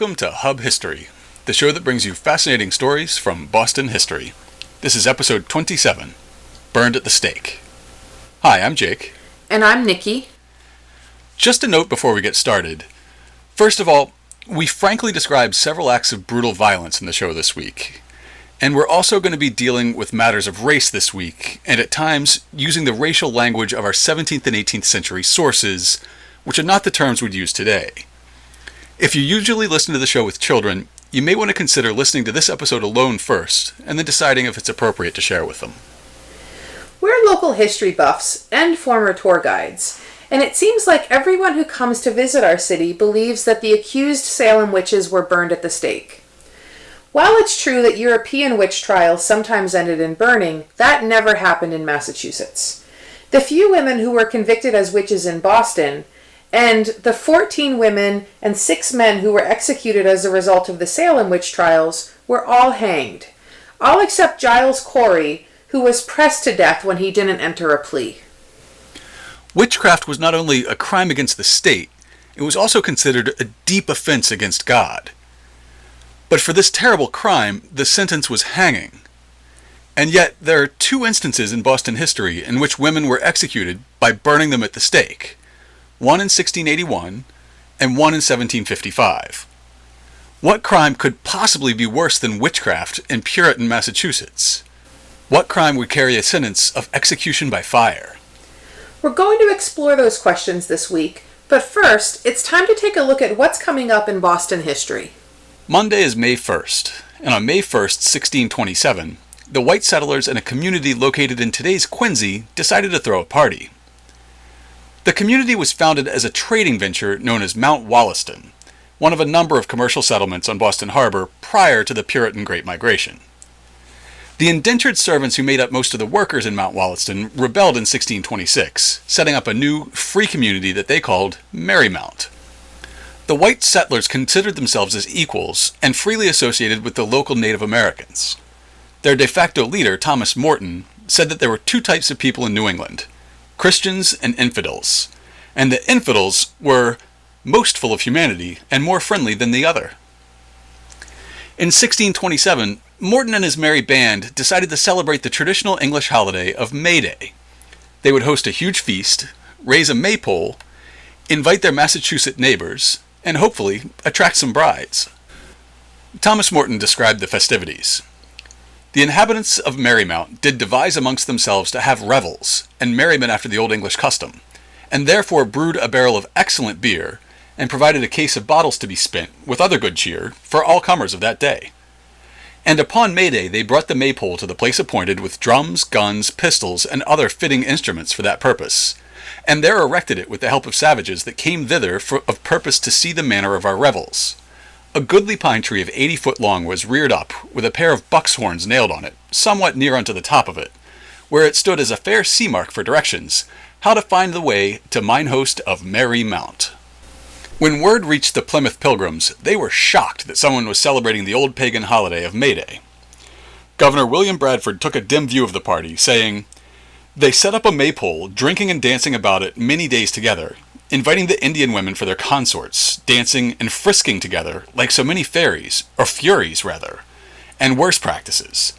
Welcome to Hub History, the show that brings you fascinating stories from Boston history. This is episode 27, Burned at the Stake. Hi, I'm Jake. And I'm Nikki. Just a note before we get started. First of all, we frankly described several acts of brutal violence in the show this week. And we're also going to be dealing with matters of race this week, and at times using the racial language of our 17th and 18th century sources, which are not the terms we'd use today. If you usually listen to the show with children, you may want to consider listening to this episode alone first, and then deciding if it's appropriate to share with them. We're local history buffs and former tour guides, and it seems like everyone who comes to visit our city believes that the accused Salem witches were burned at the stake. While it's true that European witch trials sometimes ended in burning, that never happened in Massachusetts. The few women who were convicted as witches in Boston, and the 14 women and 6 men who were executed as a result of the Salem witch trials were all hanged, all except Giles Corey, who was pressed to death when he didn't enter a plea. Witchcraft was not only a crime against the state, it was also considered a deep offense against God. But for this terrible crime, the sentence was hanging. And yet there are 2 instances in Boston history in which women were executed by burning them at the stake. One in 1681, and one in 1755. What crime could possibly be worse than witchcraft in Puritan Massachusetts? What crime would carry a sentence of execution by fire? We're going to explore those questions this week, but first, it's time to take a look at what's coming up in Boston history. Monday is May 1st, and on May 1st, 1627, the white settlers in a community located in today's Quincy decided to throw a party. The community was founded as a trading venture known as Mount Wollaston, one of a number of commercial settlements on Boston Harbor prior to the Puritan Great Migration. The indentured servants who made up most of the workers in Mount Wollaston rebelled in 1626, setting up a new, free community that they called Merrymount. The white settlers considered themselves as equals and freely associated with the local Native Americans. Their de facto leader, Thomas Morton, said that there were 2 types of people in New England: Christians and infidels, and the infidels were most full of humanity and more friendly than the other. In 1627, Morton and his merry band decided to celebrate the traditional English holiday of May Day. They would host a huge feast, raise a maypole, invite their Massachusetts neighbors, and hopefully attract some brides. Thomas Morton described the festivities. The inhabitants of Merrymount did devise amongst themselves to have revels, and merriment after the old English custom, and therefore brewed a barrel of excellent beer, and provided a case of bottles to be spent, with other good cheer, for all comers of that day. And upon May Day they brought the maypole to the place appointed with drums, guns, pistols, and other fitting instruments for that purpose, and there erected it with the help of savages that came thither of purpose to see the manner of our revels. A goodly pine tree of 80 foot long was reared up, with a pair of buck's horns nailed on it, somewhat near unto the top of it, where it stood as a fair sea mark for directions, how to find the way to mine host of Merry Mount. When word reached the Plymouth Pilgrims, they were shocked that someone was celebrating the old pagan holiday of May Day. Governor William Bradford took a dim view of the party, saying, "They set up a maypole, drinking and dancing about it many days together, inviting the Indian women for their consorts, dancing and frisking together like so many fairies, or furies rather, and worse practices,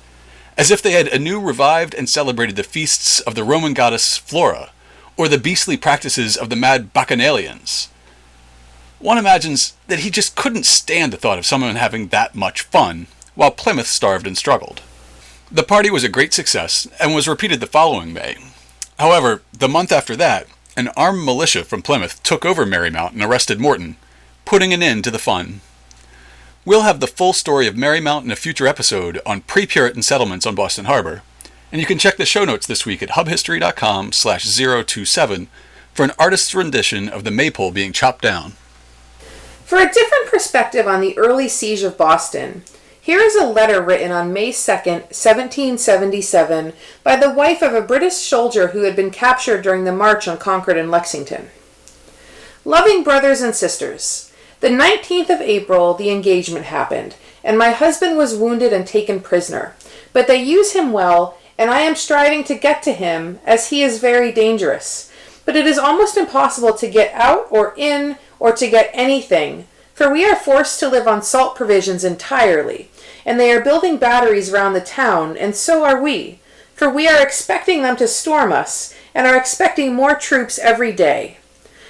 as if they had anew revived and celebrated the feasts of the Roman goddess Flora, or the beastly practices of the mad Bacchanalians." One imagines that he just couldn't stand the thought of someone having that much fun, while Plymouth starved and struggled. The party was a great success, and was repeated the following May. However, the month after that, an armed militia from Plymouth took over Merrymount and arrested Morton, putting an end to the fun. We'll have the full story of Merrymount in a future episode on pre-Puritan settlements on Boston Harbor, and you can check the show notes this week at hubhistory.com/027 for an artist's rendition of the maypole being chopped down. For a different perspective on the early siege of Boston, here is a letter written on May 2nd, 1777, by the wife of a British soldier who had been captured during the march on Concord and Lexington. Loving brothers and sisters, the 19th of April the engagement happened, and my husband was wounded and taken prisoner. But they use him well, and I am striving to get to him, as he is very dangerous. But it is almost impossible to get out or in, or to get anything, For we are forced to live on salt provisions entirely, and they are building batteries round the town, and so are we. For we are expecting them to storm us, and are expecting more troops every day.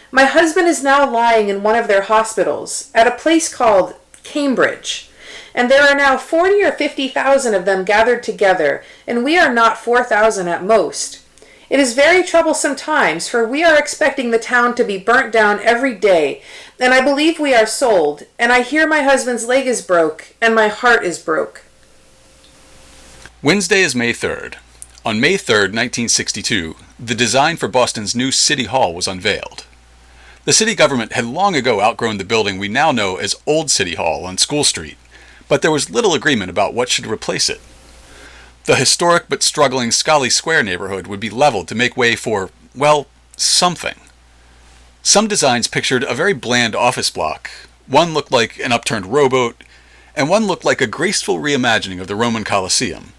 My husband is now lying in one of their hospitals, at a place called Cambridge, and there are now 40 or 50,000 of them gathered together, and we are not 4,000 at most. It is very troublesome times, for we are expecting the town to be burnt down every day, and I believe we are sold, and I hear my husband's leg is broke, and my heart is broke. Wednesday is May 3rd. On May 3rd, 1962, the design for Boston's new City Hall was unveiled. The city government had long ago outgrown the building we now know as Old City Hall on School Street, but there was little agreement about what should replace it. The historic but struggling Scollay Square neighborhood would be leveled to make way for, well, something. Some designs pictured a very bland office block. One looked like an upturned rowboat, and one looked like a graceful reimagining of the Roman Colosseum.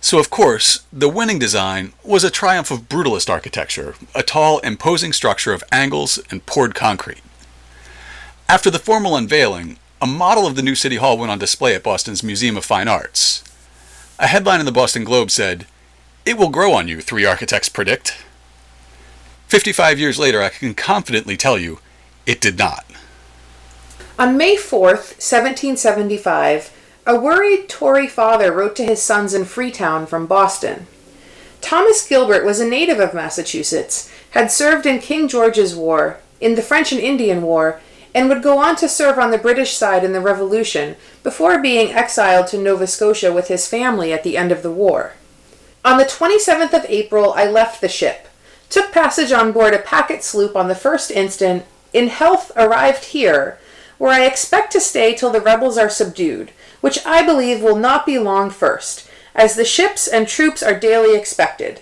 So of course, the winning design was a triumph of brutalist architecture, a tall, imposing structure of angles and poured concrete. After the formal unveiling, a model of the new City Hall went on display at Boston's Museum of Fine Arts. A headline in the Boston Globe said, "It will grow on you, 3 architects predict." 55 years later, I can confidently tell you, it did not. On May 4th, 1775, a worried Tory father wrote to his sons in Freetown from Boston. Thomas Gilbert was a native of Massachusetts, had served in King George's War, in the French and Indian War, and would go on to serve on the British side in the Revolution before being exiled to Nova Scotia with his family at the end of the war. On the 27th of April, I left the ship, took passage on board a packet sloop on the 1st instant, in health arrived here, where I expect to stay till the rebels are subdued, which I believe will not be long first, as the ships and troops are daily expected.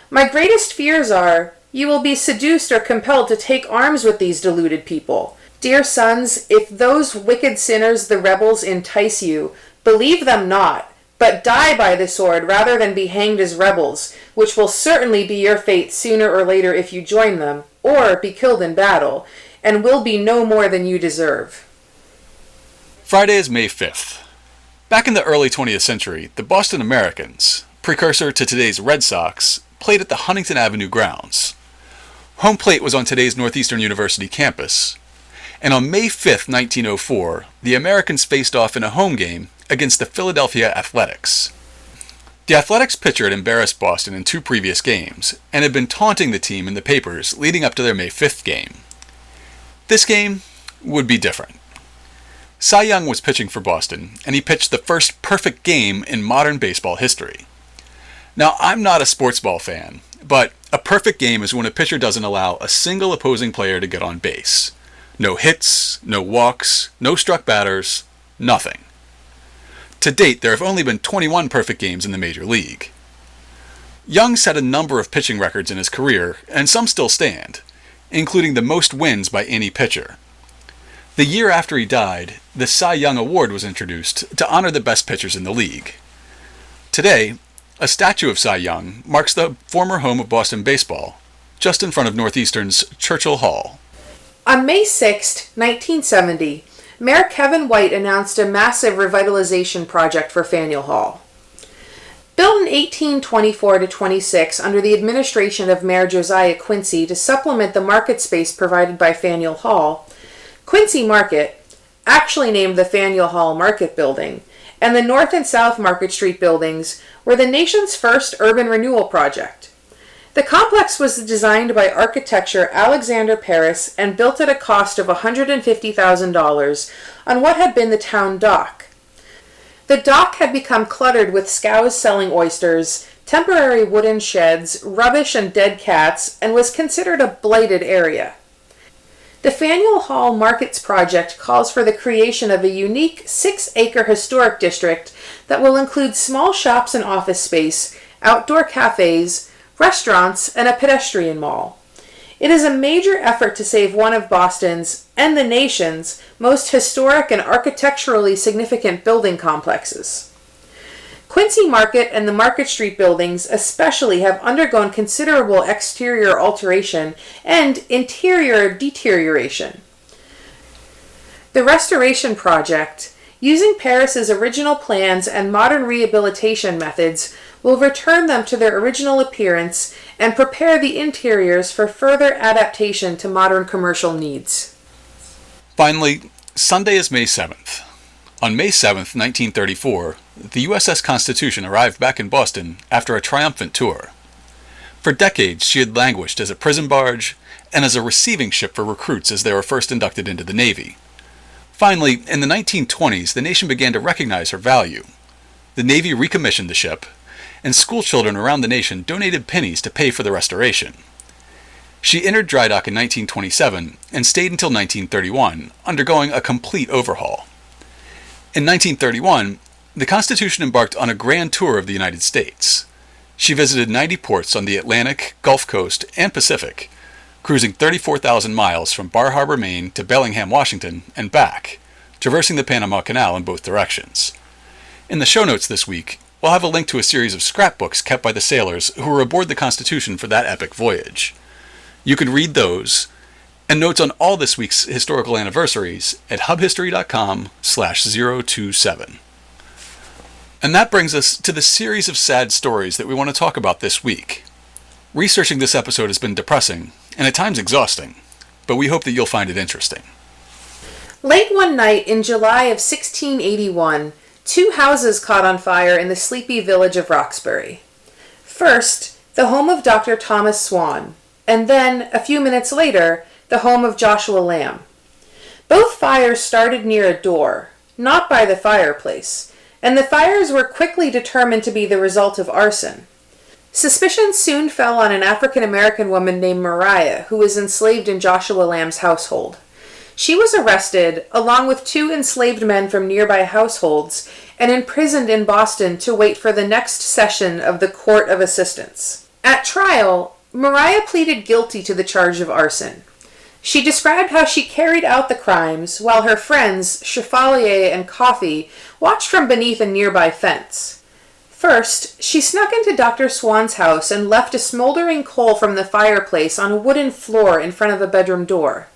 My greatest fears are, you will be seduced or compelled to take arms with these deluded people. Dear sons, if those wicked sinners, the rebels, entice you, believe them not, but die by the sword rather than be hanged as rebels, which will certainly be your fate sooner or later if you join them, or be killed in battle, and will be no more than you deserve. Friday is May 5th. Back in the early 20th century, the Boston Americans, precursor to today's Red Sox, played at the Huntington Avenue grounds. Home plate was on today's Northeastern University campus. And on May 5th, 1904, the Americans faced off in a home game against the Philadelphia Athletics. The Athletics pitcher had embarrassed Boston in 2 previous games, and had been taunting the team in the papers leading up to their May 5th game. This game would be different. Cy Young was pitching for Boston, and he pitched the first perfect game in modern baseball history. Now, I'm not a sports ball fan, but a perfect game is when a pitcher doesn't allow a single opposing player to get on base. No hits, no walks, no struck batters, nothing. To date, there have only been 21 perfect games in the Major League. Young set a number of pitching records in his career, and some still stand, including the most wins by any pitcher. The year after he died, the Cy Young Award was introduced to honor the best pitchers in the league. Today, a statue of Cy Young marks the former home of Boston baseball, just in front of Northeastern's Churchill Hall. On May 6, 1970, Mayor Kevin White announced a massive revitalization project for Faneuil Hall. Built in 1824-26 under the administration of Mayor Josiah Quincy to supplement the market space provided by Faneuil Hall, Quincy Market, actually named the Faneuil Hall Market Building, and the North and South Market Street buildings were the nation's first urban renewal project. The complex was designed by architecture Alexander Paris and built at a cost of $150,000 on what had been the town dock. The dock had become cluttered with scows selling oysters, temporary wooden sheds, rubbish and dead cats, and was considered a blighted area. The Faneuil Hall Markets project calls for the creation of a unique 6-acre historic district that will include small shops and office space, outdoor cafes, restaurants, and a pedestrian mall. It is a major effort to save one of Boston's, and the nation's, most historic and architecturally significant building complexes. Quincy Market and the Market Street buildings especially have undergone considerable exterior alteration and interior deterioration. The restoration project, using Paris's original plans and modern rehabilitation methods, will return them to their original appearance and prepare the interiors for further adaptation to modern commercial needs. Finally, Sunday is May 7th. On May 7th, 1934, the USS Constitution arrived back in Boston after a triumphant tour. For decades, she had languished as a prison barge and as a receiving ship for recruits as they were first inducted into the Navy. Finally, in the 1920s, the nation began to recognize her value. The Navy recommissioned the ship, and schoolchildren around the nation donated pennies to pay for the restoration. She entered dry dock in 1927 and stayed until 1931, undergoing a complete overhaul. In 1931, the Constitution embarked on a grand tour of the United States. She visited 90 ports on the Atlantic, Gulf Coast, and Pacific, cruising 34,000 miles from Bar Harbor, Maine to Bellingham, Washington, and back, traversing the Panama Canal in both directions. In the show notes this week, we'll have a link to a series of scrapbooks kept by the sailors who were aboard the Constitution for that epic voyage. You can read those and notes on all this week's historical anniversaries at hubhistory.com/027. And that brings us to the series of sad stories that we want to talk about this week. Researching this episode has been depressing and at times exhausting, but we hope that you'll find it interesting. Late one night in July of 1681, 2 houses caught on fire in the sleepy village of Roxbury. First, the home of Dr. Thomas Swan, and then, a few minutes later, the home of Joshua Lamb. Both fires started near a door, not by the fireplace, and the fires were quickly determined to be the result of arson. Suspicion soon fell on an African-American woman named Maria, who was enslaved in Joshua Lamb's household. She was arrested, along with 2 enslaved men from nearby households, and imprisoned in Boston to wait for the next session of the Court of Assistance. At trial, Maria pleaded guilty to the charge of arson. She described how she carried out the crimes while her friends, Chevalier and Coffey, watched from beneath a nearby fence. First, she snuck into Dr. Swan's house and left a smoldering coal from the fireplace on a wooden floor in front of a bedroom door.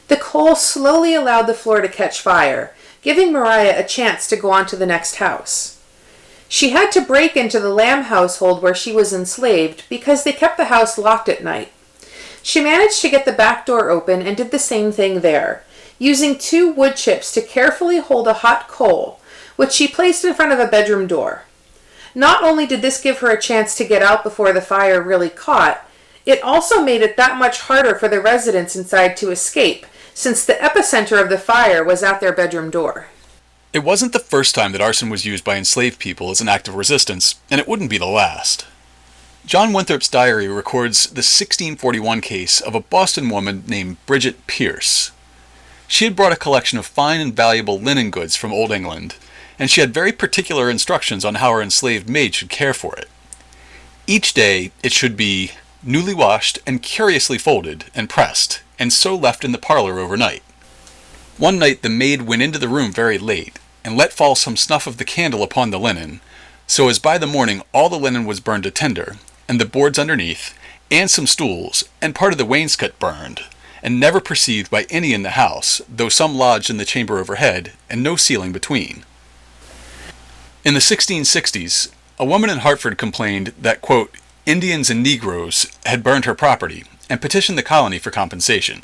The coal slowly allowed the floor to catch fire, giving Maria a chance to go on to the next house. She had to break into the Lamb household where she was enslaved because they kept the house locked at night. She managed to get the back door open and did the same thing there, using 2 wood chips to carefully hold a hot coal, which she placed in front of a bedroom door. Not only did this give her a chance to get out before the fire really caught, it also made it that much harder for the residents inside to escape, since the epicenter of the fire was at their bedroom door. It wasn't the first time that arson was used by enslaved people as an act of resistance, and it wouldn't be the last. John Winthrop's diary records the 1641 case of a Boston woman named Bridget Pierce. She had brought a collection of fine and valuable linen goods from Old England, and she had very particular instructions on how her enslaved maid should care for it. Each day, it should be newly washed and curiously folded and pressed, and so left in the parlor overnight. One night the maid went into the room very late, and let fall some snuff of the candle upon the linen, so as by the morning all the linen was burned to tinder, and the boards underneath, and some stools, and part of the wainscot burned, and never perceived by any in the house, though some lodged in the chamber overhead, and no ceiling between. In the 1660s, a woman in Hartford complained that, quote, Indians and Negroes had burned her property, and petitioned the colony for compensation.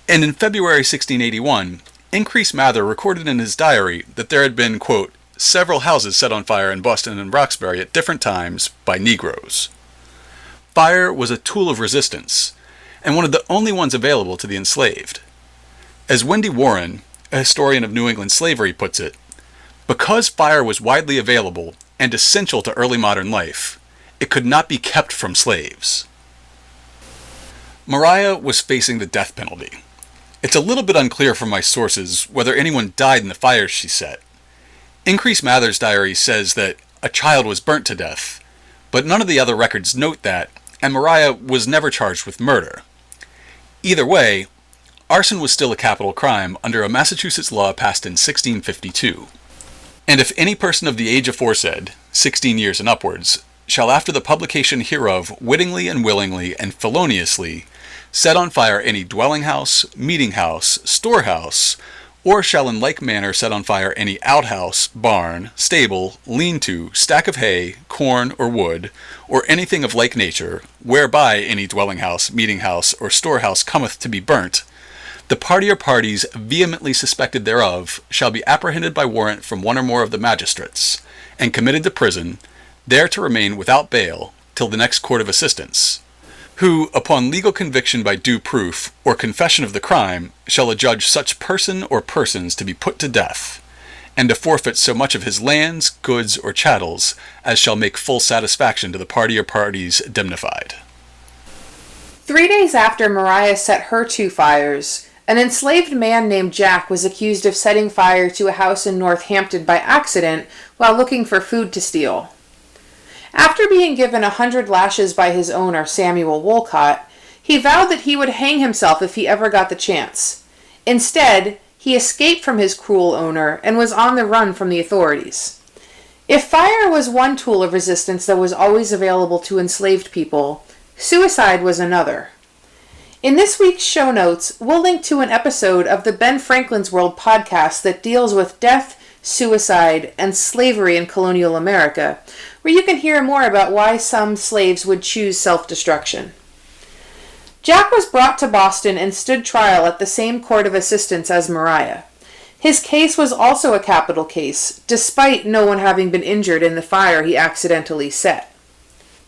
And in February 1681, Increase Mather recorded in his diary that there had been, quote, several houses set on fire in Boston and Roxbury at different times by Negroes. Fire was a tool of resistance, and one of the only ones available to the enslaved. As Wendy Warren, a historian of New England slavery, puts it, because fire was widely available and essential to early modern life, it could not be kept from slaves. Maria was facing the death penalty. It's a little bit unclear from my sources whether anyone died in the fires she set. Increase Mather's diary says that a child was burnt to death, but none of the other records note that, and Maria was never charged with murder. Either way, arson was still a capital crime under a Massachusetts law passed in 1652. And if any person of the age aforesaid, 16 years and upwards, shall after the publication hereof wittingly and willingly and feloniously set on fire any dwelling house, meeting house, storehouse, or shall in like manner set on fire any outhouse, barn, stable, lean-to, stack of hay, corn, or wood, or anything of like nature, whereby any dwelling house, meeting house, or storehouse cometh to be burnt, the party or parties vehemently suspected thereof shall be apprehended by warrant from one or more of the magistrates, and committed to prison, there to remain without bail till the next court of assistance, who, upon legal conviction by due proof, or confession of the crime, shall adjudge such person or persons to be put to death, and to forfeit so much of his lands, goods, or chattels, as shall make full satisfaction to the party or parties indemnified. 3 days after Maria set her 2 fires, an enslaved man named Jack was accused of setting fire to a house in Northampton by accident while looking for food to steal. After being given 100 lashes by his owner, Samuel Wolcott, he vowed that he would hang himself if he ever got the chance. Instead, he escaped from his cruel owner and was on the run from the authorities. If fire was one tool of resistance that was always available to enslaved people, suicide was another. In this week's show notes, we'll link to an episode of the Ben Franklin's World podcast that deals with death, suicide, and slavery in colonial America, where you can hear more about why some slaves would choose self-destruction. Jack was brought to Boston and stood trial at the same court of assistance as Maria. His case was also a capital case, despite no one having been injured in the fire he accidentally set.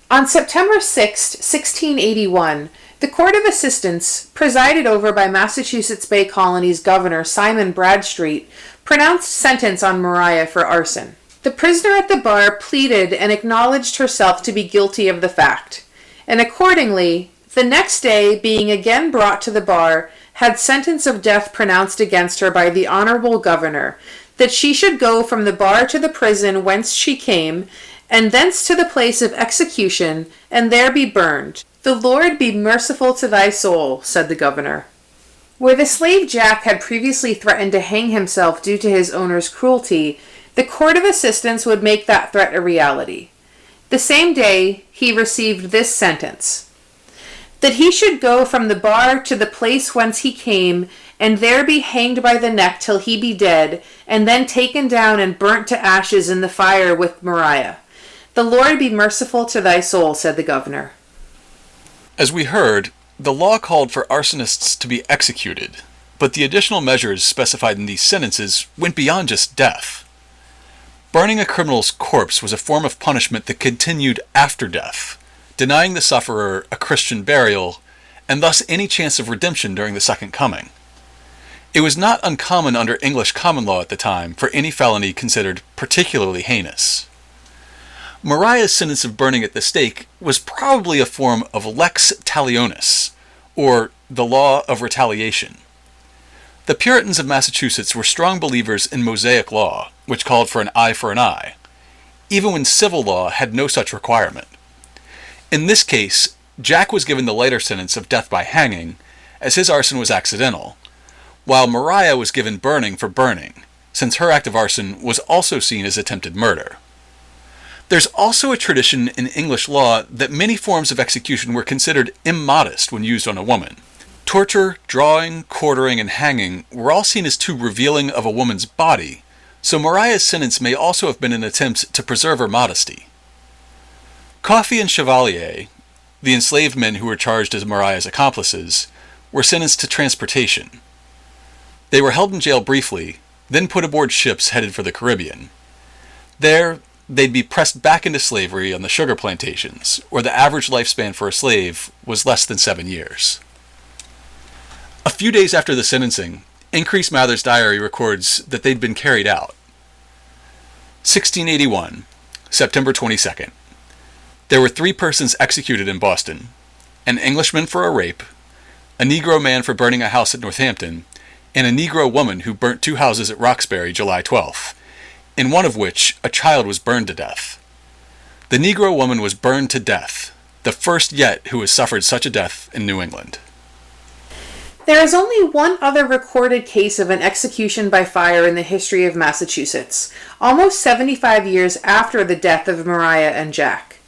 On September 6, 1681, the Court of Assistance, presided over by Massachusetts Bay Colony's Governor Simon Bradstreet, pronounced sentence on Maria for arson. The prisoner at the bar pleaded and acknowledged herself to be guilty of the fact, and accordingly, the next day, being again brought to the bar, had sentence of death pronounced against her by the Honorable Governor, that she should go from the bar to the prison whence she came, and thence to the place of execution, and there be burned. The Lord be merciful to thy soul, said the governor. Where the slave Jack had previously threatened to hang himself due to his owner's cruelty, the Court of Assistance would make that threat a reality. The same day, he received this sentence: that he should go from the bar to the place whence he came, and there be hanged by the neck till he be dead, and then taken down and burnt to ashes in the fire with Maria. The Lord be merciful to thy soul, said the governor. As we heard, the law called for arsonists to be executed, but the additional measures specified in these sentences went beyond just death. Burning a criminal's corpse was a form of punishment that continued after death, denying the sufferer a Christian burial, and thus any chance of redemption during the Second Coming. It was not uncommon under English common law at the time for any felony considered particularly heinous. Maria's sentence of burning at the stake was probably a form of lex talionis, or the law of retaliation. The Puritans of Massachusetts were strong believers in Mosaic law, which called for an eye for an eye, even when civil law had no such requirement. In this case, Jack was given the lighter sentence of death by hanging, as his arson was accidental, while Maria was given burning for burning, since her act of arson was also seen as attempted murder. There's also a tradition in English law that many forms of execution were considered immodest when used on a woman. Torture, drawing, quartering, and hanging were all seen as too revealing of a woman's body, so Maria's sentence may also have been an attempt to preserve her modesty. Coffey and Chevalier, the enslaved men who were charged as Maria's accomplices, were sentenced to transportation. They were held in jail briefly, then put aboard ships headed for the Caribbean. There, they'd be pressed back into slavery on the sugar plantations, where the average lifespan for a slave was less than 7 years. A few days after the sentencing, Increase Mather's diary records that they'd been carried out. 1681, September 22nd. There were 3 persons executed in Boston: an Englishman for a rape, a Negro man for burning a house at Northampton, and a Negro woman who burnt 2 houses at Roxbury July 12th, in one of which a child was burned to death. The Negro woman was burned to death, the first yet who has suffered such a death in New England. There is only one other recorded case of an execution by fire in the history of Massachusetts, almost 75 years after the death of Maria and Jack.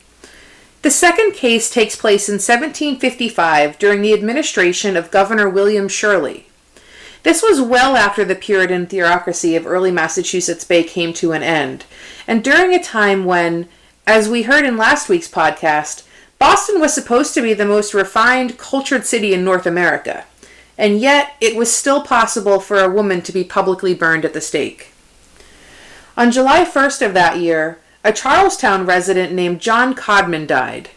The second case takes place in 1755 during the administration of Governor William Shirley. This was well after the Puritan theocracy of early Massachusetts Bay came to an end, and during a time when, as we heard in last week's podcast, Boston was supposed to be the most refined, cultured city in North America, and yet it was still possible for a woman to be publicly burned at the stake. On July 1st of that year, a Charlestown resident named John Codman died.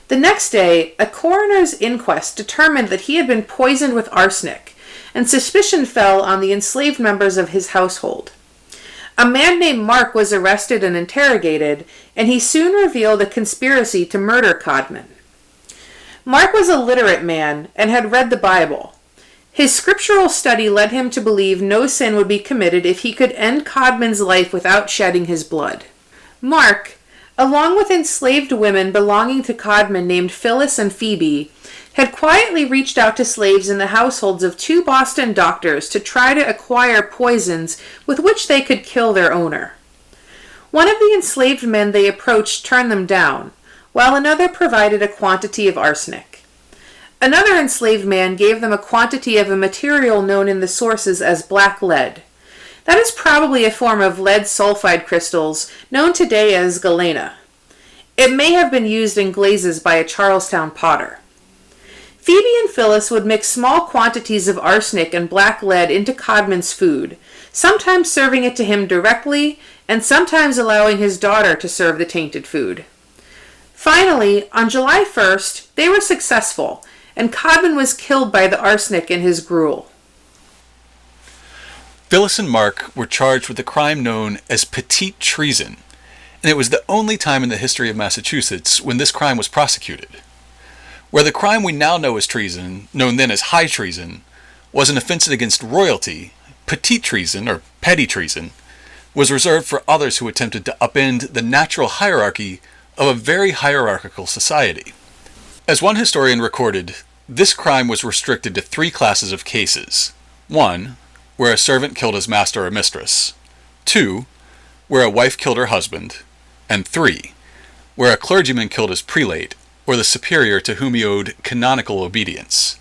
The next day, a coroner's inquest determined that he had been poisoned with arsenic, and suspicion fell on the enslaved members of his household. A man named Mark was arrested and interrogated, and he soon revealed a conspiracy to murder Codman. Mark was a literate man and had read the Bible. His scriptural study led him to believe no sin would be committed if he could end Codman's life without shedding his blood. Mark, along with enslaved women belonging to Codman named Phyllis and Phoebe, had quietly reached out to slaves in the households of 2 Boston doctors to try to acquire poisons with which they could kill their owner. One of the enslaved men they approached turned them down, while another provided a quantity of arsenic. Another enslaved man gave them a quantity of a material known in the sources as black lead. That is probably a form of lead sulfide crystals known today as galena. It may have been used in glazes by a Charlestown potter. Phoebe and Phyllis would mix small quantities of arsenic and black lead into Codman's food, sometimes serving it to him directly and sometimes allowing his daughter to serve the tainted food. Finally, on July 1st, they were successful, and Codman was killed by the arsenic in his gruel. Phyllis and Mark were charged with a crime known as petite treason, and it was the only time in the history of Massachusetts when this crime was prosecuted. Where the crime we now know as treason, known then as high treason, was an offense against royalty, petite treason, or petty treason, was reserved for others who attempted to upend the natural hierarchy of a very hierarchical society. As one historian recorded, this crime was restricted to 3 classes of cases. 1, where a servant killed his master or mistress. 2, where a wife killed her husband. And 3, where a clergyman killed his prelate, or the superior to whom he owed canonical obedience.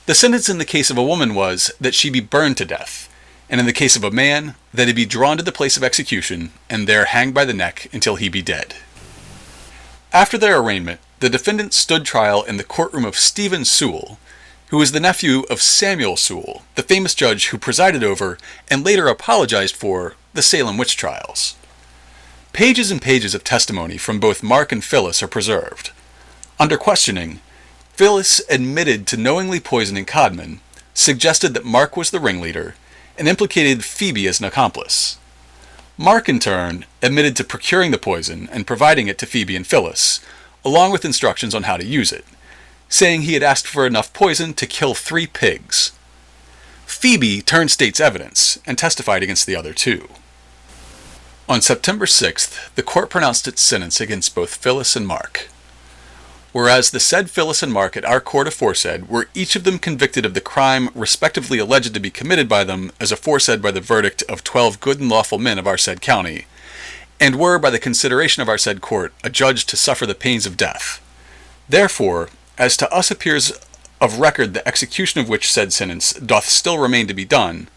The sentence in the case of a woman was that she be burned to death, and in the case of a man, that he be drawn to the place of execution, and there hanged by the neck until he be dead. After their arraignment, the defendant stood trial in the courtroom of Stephen Sewell, who was the nephew of Samuel Sewell, the famous judge who presided over, and later apologized for, the Salem witch trials. Pages and pages of testimony from both Mark and Phyllis are preserved. Under questioning, Phyllis admitted to knowingly poisoning Codman, suggested that Mark was the ringleader, and implicated Phoebe as an accomplice. Mark, in turn, admitted to procuring the poison and providing it to Phoebe and Phyllis, along with instructions on how to use it, saying he had asked for enough poison to kill 3 pigs. Phoebe turned state's evidence and testified against the other 2. On September 6th, the court pronounced its sentence against both Phyllis and Mark. Whereas the said Phyllis and Mark at our court aforesaid were each of them convicted of the crime respectively alleged to be committed by them as aforesaid by the verdict of 12 good and lawful men of our said county, and were by the consideration of our said court adjudged to suffer the pains of death. Therefore, as to us appears of record the execution of which said sentence doth still remain to be done,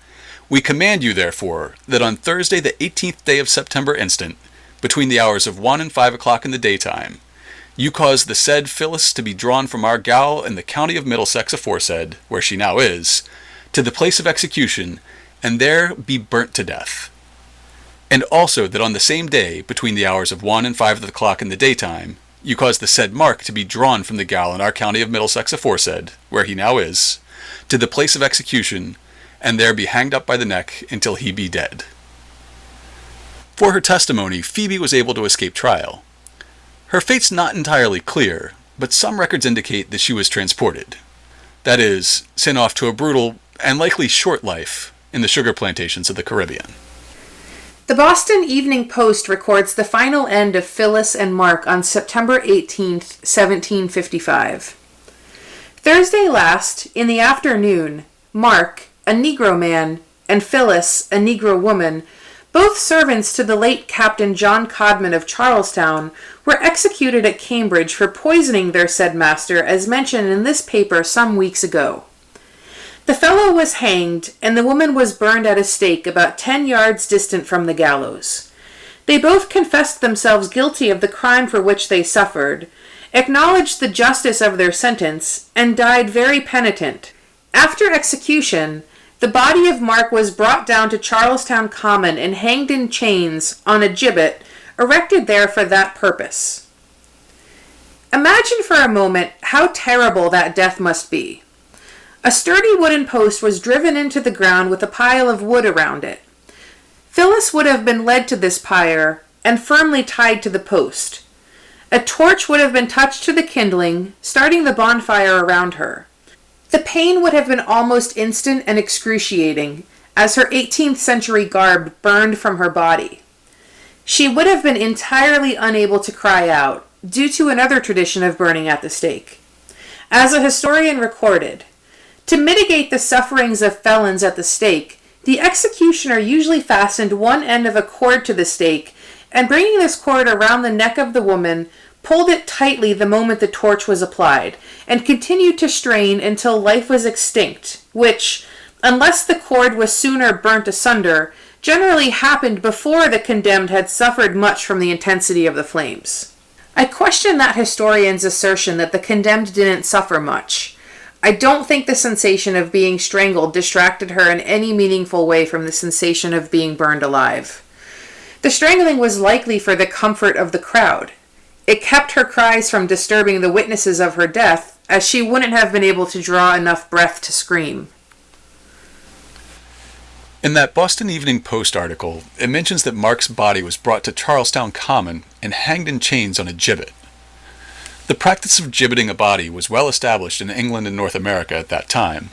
we command you therefore that on Thursday the 18th day of September instant, between the hours of 1 and 5 o'clock in the daytime, you cause the said Phyllis to be drawn from our gaol in the county of Middlesex aforesaid, where she now is, to the place of execution, and there be burnt to death. And also that on the same day, between the hours of 1 and 5 o'clock in the daytime, you cause the said Mark to be drawn from the gaol in our county of Middlesex aforesaid, where he now is, to the place of execution, and there be hanged up by the neck until he be dead. For her testimony, Phoebe was able to escape trial. Her fate's not entirely clear, but some records indicate that she was transported. That is, sent off to a brutal and likely short life in the sugar plantations of the Caribbean. The Boston Evening Post records the final end of Phyllis and Mark on September 18th, 1755. Thursday last, in the afternoon, Mark, a Negro man, and Phyllis, a Negro woman, both servants to the late Captain John Codman of Charlestown, were executed at Cambridge for poisoning their said master, as mentioned in this paper some weeks ago. The fellow was hanged, and the woman was burned at a stake about 10 yards distant from the gallows. They both confessed themselves guilty of the crime for which they suffered, acknowledged the justice of their sentence, and died very penitent. After execution, the body of Mark was brought down to Charlestown Common and hanged in chains on a gibbet erected there for that purpose. Imagine for a moment how terrible that death must be. A sturdy wooden post was driven into the ground with a pile of wood around it. Phyllis would have been led to this pyre and firmly tied to the post. A torch would have been touched to the kindling, starting the bonfire around her. The pain would have been almost instant and excruciating, as her 18th century garb burned from her body. She would have been entirely unable to cry out, due to another tradition of burning at the stake. As a historian recorded, to mitigate the sufferings of felons at the stake, the executioner usually fastened one end of a cord to the stake, and bringing this cord around the neck of the woman, pulled it tightly the moment the torch was applied, and continued to strain until life was extinct, which, unless the cord was sooner burnt asunder, generally happened before the condemned had suffered much from the intensity of the flames. I question that historian's assertion that the condemned didn't suffer much. I don't think the sensation of being strangled distracted her in any meaningful way from the sensation of being burned alive. The strangling was likely for the comfort of the crowd. It kept her cries from disturbing the witnesses of her death, as she wouldn't have been able to draw enough breath to scream. In that Boston Evening Post article, it mentions that Mark's body was brought to Charlestown Common and hanged in chains on a gibbet. The practice of gibbeting a body was well established in England and North America at that time.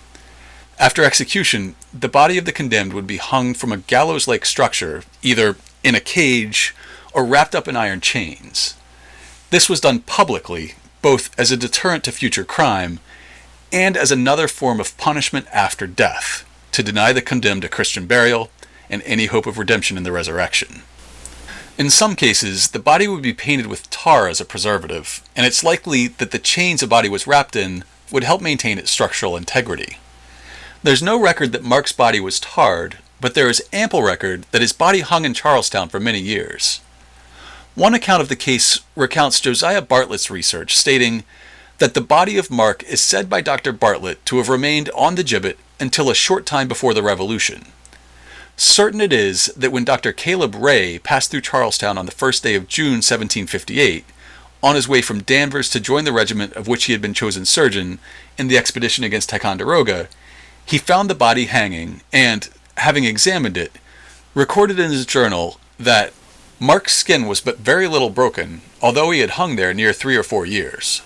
After execution, the body of the condemned would be hung from a gallows-like structure, either in a cage or wrapped up in iron chains. This was done publicly, both as a deterrent to future crime and as another form of punishment after death, to deny the condemned a Christian burial and any hope of redemption in the resurrection. In some cases, the body would be painted with tar as a preservative, and it's likely that the chains a body was wrapped in would help maintain its structural integrity. There's no record that Mark's body was tarred, but there is ample record that his body hung in Charlestown for many years. One account of the case recounts Josiah Bartlett's research, stating that the body of Mark is said by Dr. Bartlett to have remained on the gibbet until a short time before the Revolution. Certain it is that when Dr. Caleb Ray passed through Charlestown on the first day of June 1758, on his way from Danvers to join the regiment of which he had been chosen surgeon in the expedition against Ticonderoga, he found the body hanging and, having examined it, recorded in his journal that Mark's skin was but very little broken, although he had hung there near 3 or 4 years.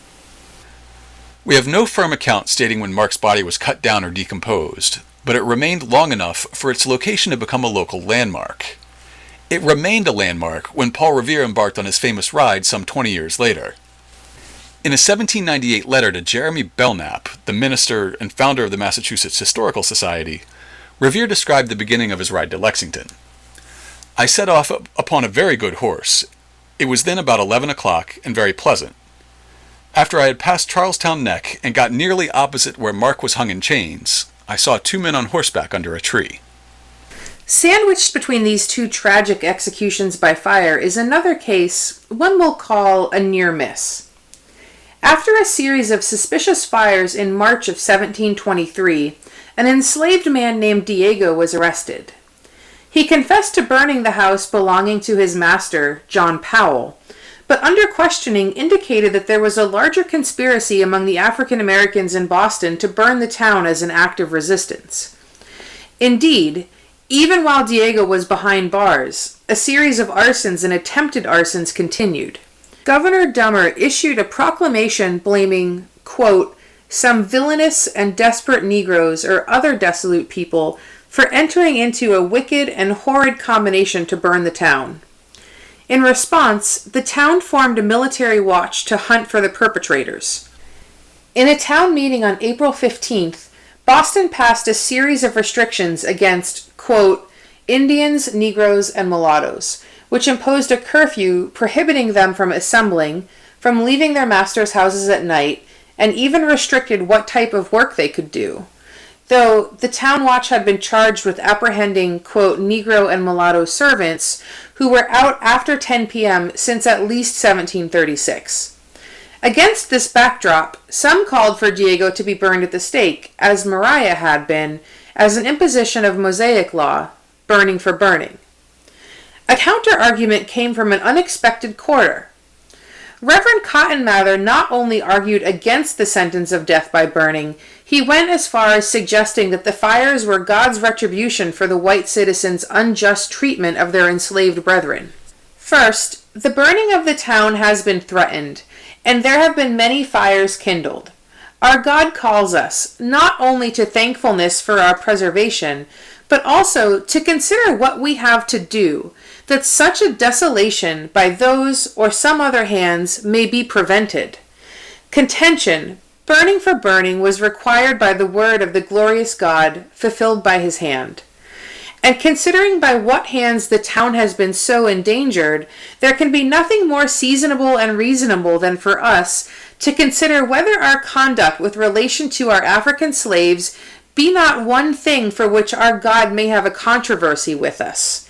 We have no firm account stating when Mark's body was cut down or decomposed, but it remained long enough for its location to become a local landmark. It remained a landmark when Paul Revere embarked on his famous ride some 20 years later. In a 1798 letter to Jeremy Belknap, the minister and founder of the Massachusetts Historical Society, Revere described the beginning of his ride to Lexington. I set off upon a very good horse. It was then about 11 o'clock and very pleasant. After I had passed Charlestown Neck and got nearly opposite where Mark was hung in chains, I saw 2 men on horseback under a tree. Sandwiched between these 2 tragic executions by fire is another case one will call a near miss. After a series of suspicious fires in March of 1723, an enslaved man named Diego was arrested. He confessed to burning the house belonging to his master, John Powell, but under questioning indicated that there was a larger conspiracy among the African Americans in Boston to burn the town as an act of resistance. Indeed, even while Diego was behind bars, a series of arsons and attempted arsons continued. Governor Dummer issued a proclamation blaming, quote, some villainous and desperate Negroes or other dissolute people for entering into a wicked and horrid combination to burn the town. In response, the town formed a military watch to hunt for the perpetrators. In a town meeting on April 15th, Boston passed a series of restrictions against, quote, Indians, Negroes, and mulattoes, which imposed a curfew prohibiting them from assembling, from leaving their masters' houses at night, and even restricted what type of work they could do. though the town watch had been charged with apprehending, quote, Negro and mulatto servants who were out after 10 p.m. since at least 1736. Against this backdrop, some called for Diego to be burned at the stake, as Maria had been, as an imposition of Mosaic law, burning for burning. A counter-argument came from an unexpected quarter. Reverend Cotton Mather not only argued against the sentence of death by burning, he went as far as suggesting that the fires were God's retribution for the white citizens' unjust treatment of their enslaved brethren. First, the burning of the town has been threatened, and there have been many fires kindled. Our God calls us not only to thankfulness for our preservation, but also to consider what we have to do, that such a desolation by those or some other hands may be prevented. Contention, burning for burning, was required by the word of the glorious God, fulfilled by his hand. And considering by what hands the town has been so endangered, there can be nothing more seasonable and reasonable than for us to consider whether our conduct with relation to our African slaves be not one thing for which our God may have a controversy with us.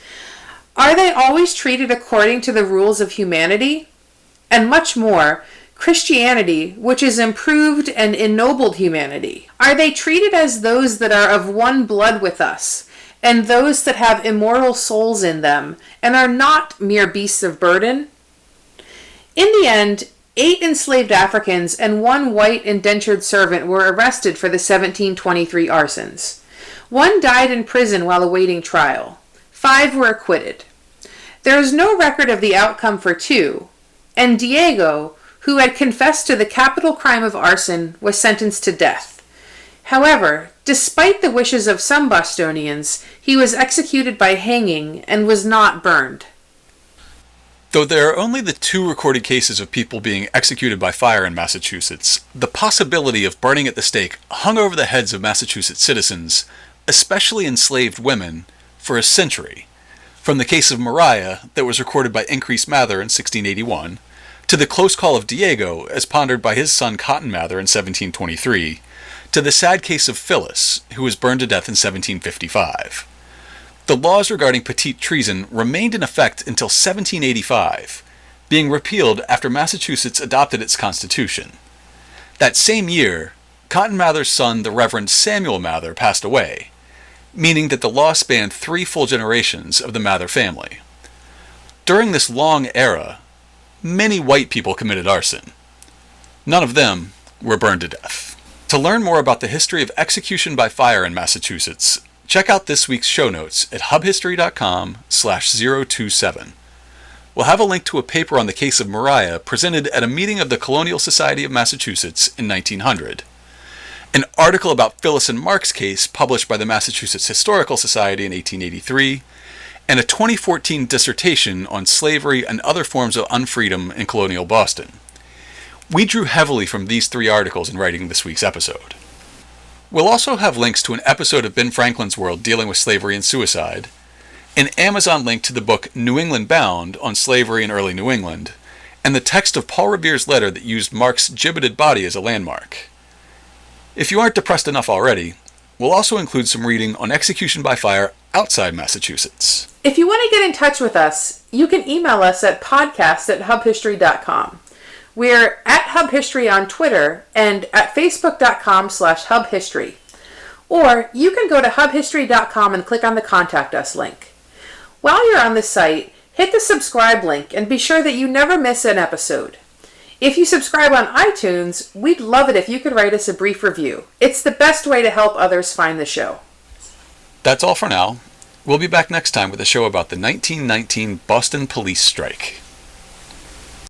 Are they always treated according to the rules of humanity? And much more, Christianity, which is improved and ennobled humanity. Are they treated as those that are of one blood with us, and those that have immortal souls in them, and are not mere beasts of burden? In the end, 8 enslaved Africans and 1 white indentured servant were arrested for the 1723 arsons. 1 died in prison while awaiting trial. 5 were acquitted. There is no record of the outcome for 2, and Diego, who had confessed to the capital crime of arson, was sentenced to death. However, despite the wishes of some Bostonians, he was executed by hanging and was not burned. Though there are only the 2 recorded cases of people being executed by fire in Massachusetts, the possibility of burning at the stake hung over the heads of Massachusetts citizens, especially enslaved women, for a century. From the case of Maria, that was recorded by Increase Mather in 1681, to the close call of Diego, as pondered by his son Cotton Mather in 1723, to the sad case of Phyllis, who was burned to death in 1755. The laws regarding petite treason remained in effect until 1785, being repealed after Massachusetts adopted its constitution. That same year, Cotton Mather's son, the Reverend Samuel Mather, passed away, meaning that the law spanned 3 full generations of the Mather family. During this long era, many white people committed arson. None of them were burned to death. To learn more about the history of execution by fire in Massachusetts, check out this week's show notes at hubhistory.com/027. We'll have a link to a paper on the case of Maria presented at a meeting of the Colonial Society of Massachusetts in 1900, an article about Phyllis and Mark's case published by the Massachusetts Historical Society in 1883, and a 2014 dissertation on slavery and other forms of unfreedom in colonial Boston. We drew heavily from these 3 articles in writing this week's episode. We'll also have links to an episode of Ben Franklin's World dealing with slavery and suicide, an Amazon link to the book New England Bound on slavery in early New England, and the text of Paul Revere's letter that used Mark's gibbeted body as a landmark. If you aren't depressed enough already, we'll also include some reading on execution by fire outside Massachusetts. If you want to get in touch with us, you can email us at podcast@hubhistory.com. We're at Hub History on Twitter and at facebook.com/hubhistory. Or you can go to hubhistory.com and click on the Contact Us link. While you're on the site, hit the subscribe link and be sure that you never miss an episode. If you subscribe on iTunes, we'd love it if you could write us a brief review. It's the best way to help others find the show. That's all for now. We'll be back next time with a show about the 1919 Boston police strike.